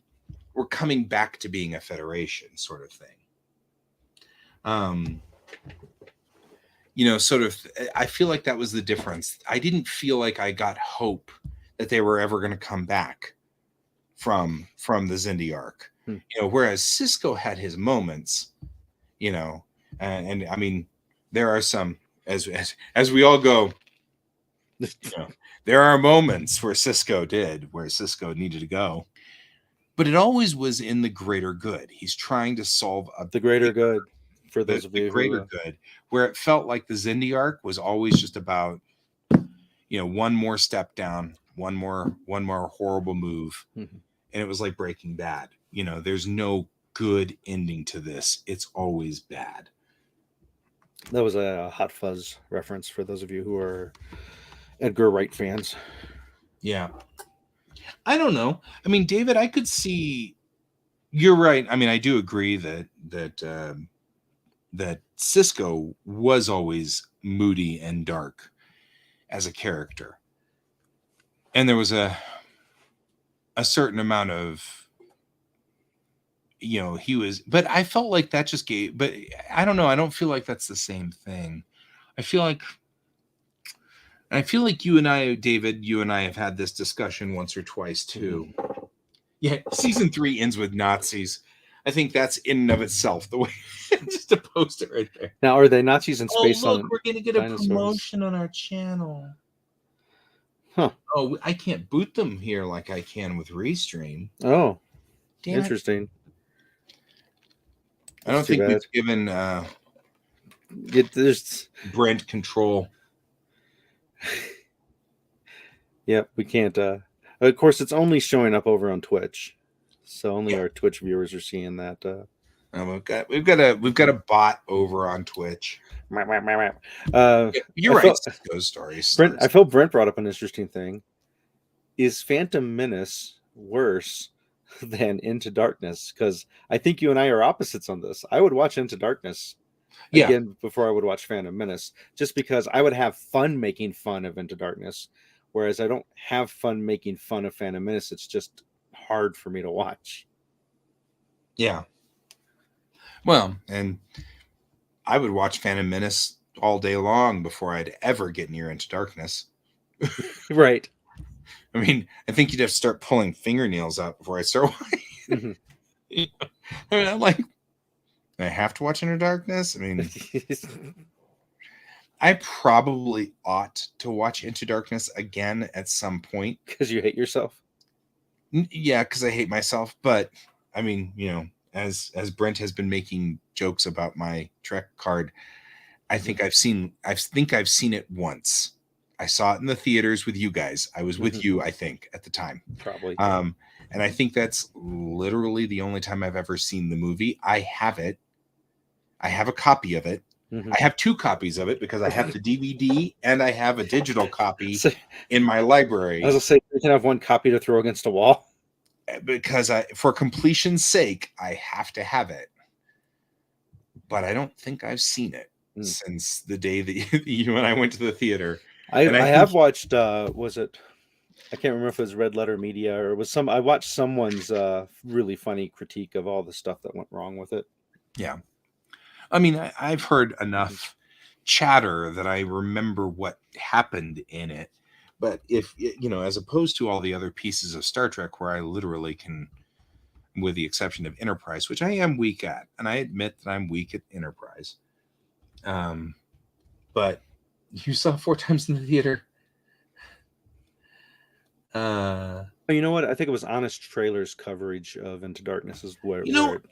we're coming back to being a federation sort of thing. Sort of, I feel like that was the difference. I didn't feel like I got hope that they were ever going to come back from the Xindi arc. Whereas Cisco had his moments, and I mean, there are some, as we all go, there are moments where Cisco needed to go, but it always was in the greater good. He's trying to solve the greater good. For those of you greater good, where it felt like the Xindi arc was always just about, one more step down, one more horrible move, and it was like Breaking Bad. There's no good ending to this. It's always bad. That was a Hot Fuzz reference for those of you who are Edgar Wright fans. Yeah, I don't know. I mean, David, I could see. You're right. I mean, I do agree that Cisco was always moody and dark as a character. And there was a certain amount of, he was, but I felt like that just gave, but I don't know. I don't feel like that's the same thing. I feel like you and I, David, have had this discussion once or twice too. Yeah. Season 3 ends with Nazis. I think that's in and of itself the way, just a poster right there. Now, are they Nazis in space? Oh, look, we're going to get dinosaurs. A promotion on our channel. Huh. Oh, I can't boot them here like I can with Restream. Oh, damn interesting. I don't think we've given there's Brent control. Yeah, we can't. Of course, it's only showing up over on Twitch. So only our Twitch viewers are seeing that. We've got a bot over on Twitch. You're right. Those stories. Brent, I felt Brent brought up an interesting thing. Is Phantom Menace worse than Into Darkness? Because I think you and I are opposites on this. I would watch Into Darkness again before I would watch Phantom Menace, just because I would have fun making fun of Into Darkness, whereas I don't have fun making fun of Phantom Menace. It's just hard for me to watch. Yeah. Well, and I would watch Phantom Menace all day long before I'd ever get near Into Darkness. Right. I mean, I think you'd have to start pulling fingernails out before I start watching. I mean, I'm like, I have to watch Into Darkness. I mean, I probably ought to watch Into Darkness again at some point. Because you hate yourself? Yeah, because I hate myself. But I mean, as Brent has been making jokes about my Trek card, I think I've seen it once. I saw it in the theaters with you guys. I was with you, I think, at the time. Probably. And I think that's literally the only time I've ever seen the movie. I have it. I have a copy of it. I have 2 copies of it because I have the DVD and I have a digital copy in my library. I was gonna say you can have one copy to throw against a wall. Because for completion's sake, I have to have it. But I don't think I've seen it since the day that you and I went to the theater. I have watched. Was it? I can't remember if it was Red Letter Media or it was some. I watched someone's really funny critique of all the stuff that went wrong with it. Yeah, I mean, I've heard enough chatter that I remember what happened in it. But if as opposed to all the other pieces of Star Trek, where I literally can, with the exception of Enterprise, which I am weak at, and I admit that I'm weak at Enterprise. But you saw 4 times in the theater. You know what? I think it was Honest Trailer's coverage of Into Darkness is where.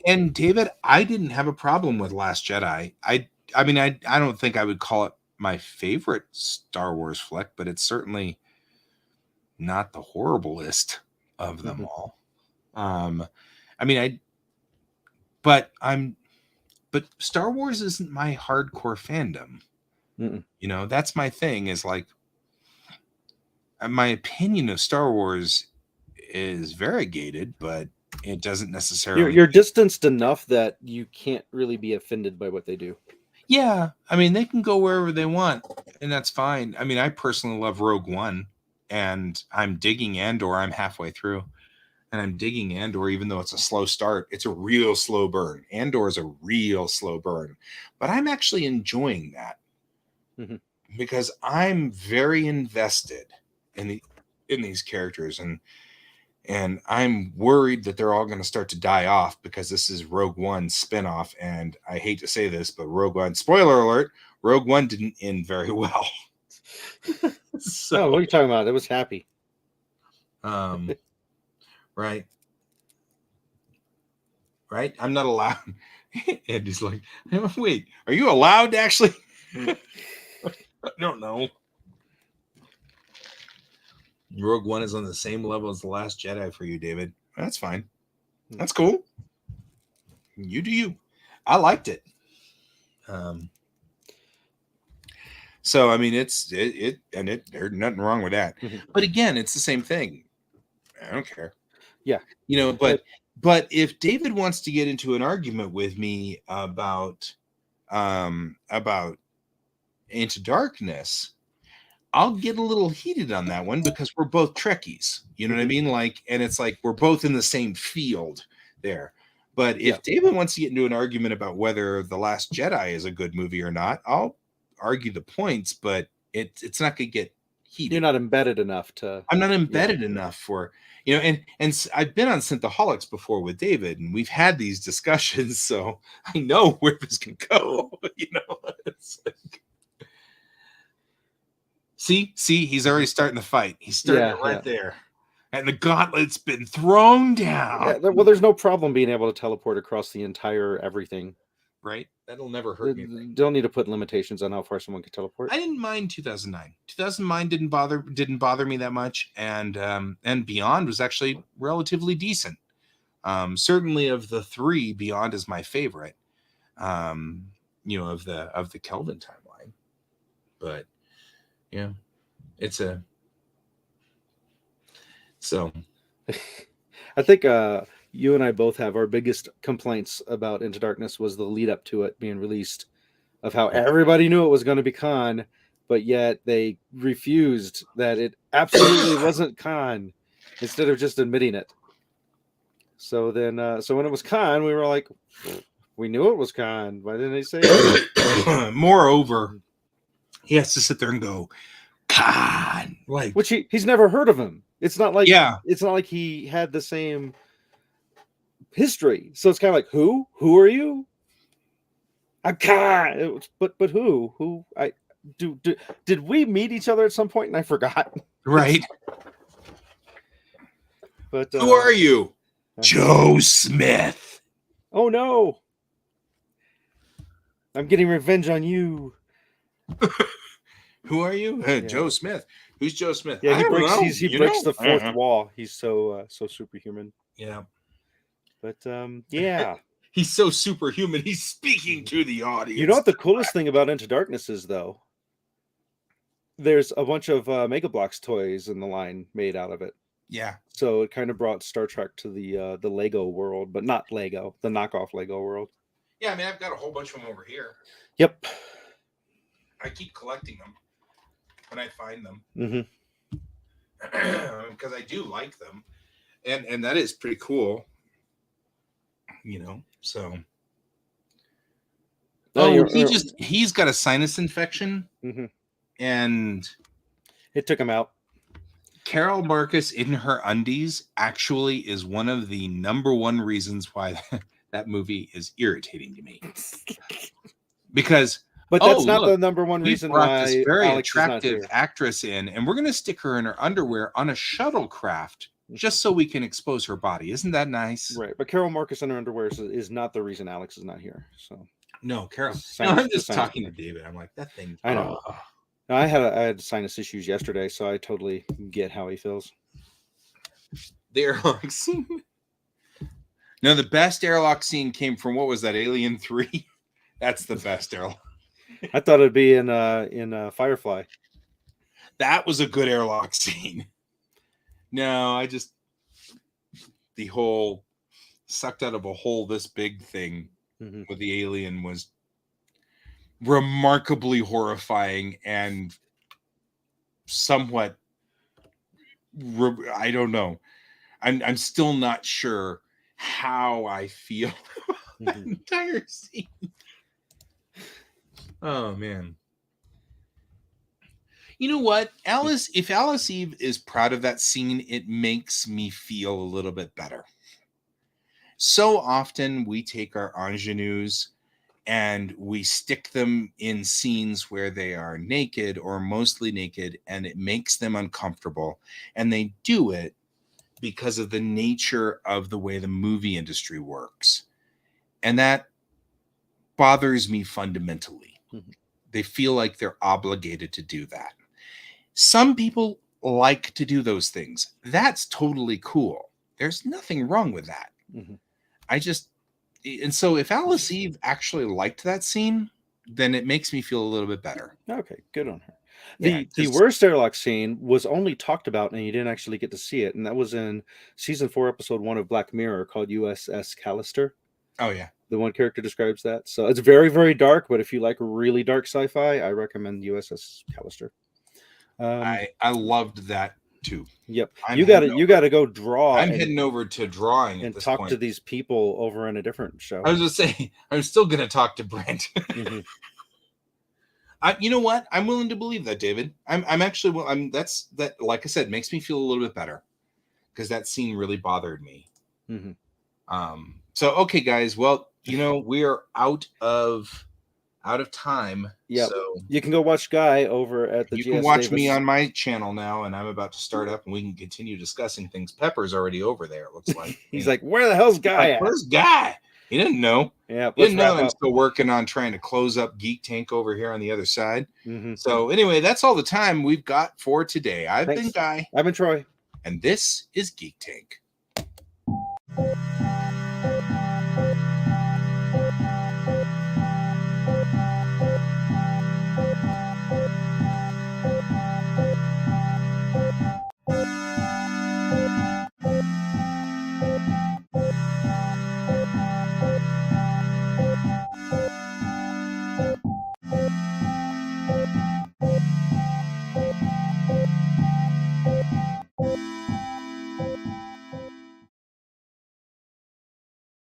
And David, I didn't have a problem with Last Jedi. I mean, I don't think I would call it my favorite Star Wars flick, but it's certainly not the horriblest of them all. But Star Wars isn't my hardcore fandom. That's my thing, is like, my opinion of Star Wars is variegated, but it doesn't necessarily. You're distanced enough that you can't really be offended by what they do. Yeah, I mean, they can go wherever they want, and that's fine. I mean, I personally love Rogue One, and I'm digging Andor. I'm halfway through, and I'm digging Andor, even though it's a slow start. It's a real slow burn. Andor is a real slow burn, but I'm actually enjoying that because I'm very invested in these characters, and I'm worried that they're all going to start to die off because this is Rogue One's spinoff. And I hate to say this, but Rogue One, spoiler alert, Rogue One didn't end very well. So, what are you talking about? It was happy. Right. I'm not allowed. And he's like, wait, are you allowed to actually? I don't know. Rogue One is on the same level as The Last Jedi for you, David. That's fine. That's cool. You do you. I liked it. So I mean, there's nothing wrong with that. But again, it's the same thing. I don't care. Yeah. But if David wants to get into an argument with me about Into Darkness, I'll get a little heated on that one because we're both Trekkies. You know what I mean? Like, and it's like we're both in the same field there. But if David wants to get into an argument about whether The Last Jedi is a good movie or not, I'll argue the points, but it's not going to get heated. You're not embedded enough to. I'm not embedded enough for, and I've been on Synthaholics before with David, and we've had these discussions, so I know where this can go. It's like, See, he's already starting the fight. He's starting there. And the gauntlet's been thrown down. Yeah, well, there's no problem being able to teleport across the entire everything. Right? That'll never hurt anything. Don't need to put limitations on how far someone can teleport. I didn't mind 2009. 2009 didn't bother me that much, and Beyond was actually relatively decent. Certainly of the 3, Beyond is my favorite. Of the Kelvin timeline. But yeah, so I think you and I both have our biggest complaints about Into Darkness was the lead up to it being released, of how everybody knew it was going to be Khan, but yet they refused that it absolutely wasn't Khan instead of just admitting it. So then, so when it was Khan, we were like, we knew it was Khan. Why didn't they say it? Moreover, he has to sit there and go, Khan, like, which he's never heard of him. It's not like it's not like he had the same history. So it's kind of like, who are you? I'm Khan. But who did we meet each other at some point and I forgot? Right. But who are you? Joe Smith. Oh no! I'm getting revenge on you. Who are you? Joe Smith. Who's Joe Smith? Yeah, I don't know. he breaks the fourth wall. He's so superhuman. Yeah. But yeah. He's so superhuman. He's speaking to the audience. You know what the coolest thing about Into Darkness is, though? There's a bunch of Mega Bloks toys in the line made out of it. Yeah. So it kind of brought Star Trek to the Lego world, but not Lego, the knockoff Lego world. Yeah, I mean, I've got a whole bunch of them over here. Yep. I keep collecting them when I find them. Because I do like them. And that is pretty cool. You know, so. He's got a sinus infection. And it took him out. Carol Marcus in her undies actually is one of the number one reasons why that movie is irritating to me. Because but that's not the number one reason why this very Alex attractive actress in, and we're going to stick her in her underwear on a shuttlecraft just so we can expose her body. Isn't that nice? Right. But Carol Marcus in her underwear is not the reason Alex is not here. So no, Carol. I'm just talking to David. I'm like, that thing. I know. I had sinus issues yesterday, so I totally get how he feels. The airlock scene. No, the best airlock scene came from what was that? Alien 3. That's the best airlock. I thought it'd be in Firefly. That was a good airlock scene. No, the whole sucked out of a hole this big thing with the alien was remarkably horrifying and somewhat I don't know. I'm still not sure how I feel about that entire scene. Oh man. You know what? If Alice Eve is proud of that scene, it makes me feel a little bit better. So often we take our ingenues and we stick them in scenes where they are naked or mostly naked, and it makes them uncomfortable. And they do it because of the nature of the way the movie industry works. And that bothers me fundamentally. They feel like they're obligated to do that. Some people like to do those things. That's totally cool. There's nothing wrong with that. And so if Alice Eve actually liked that scene, then it makes me feel a little bit better. Okay, good on her. The worst airlock scene was only talked about and you didn't actually get to see it. And that was in season 4, episode 1 of Black Mirror called USS Callister. Oh, yeah. The one character describes that. So it's very, very dark. But if you like really dark sci-fi, I recommend USS Callister. I loved that too. Yep. You gotta go draw. I'm heading over to drawing and talk to these people over in a different show. I was just saying, I'm still gonna talk to Brent. You know what? I'm willing to believe that, David. I'm actually that like I said, makes me feel a little bit better because that scene really bothered me. So okay, guys. Well, we are out of time. Yeah. So you can go watch Guy over at the. You can watch me on my channel now, and I'm about to start up, and we can continue discussing things. Pepper's already over there. It looks like he's like, "Where the hell's Guy? At? Where's Guy?" He didn't know. Yeah, he didn't know. I'm still working on trying to close up Geek Tank over here on the other side. So anyway, that's all the time we've got for today. I've been Guy. I've been Troy, and this is Geek Tank.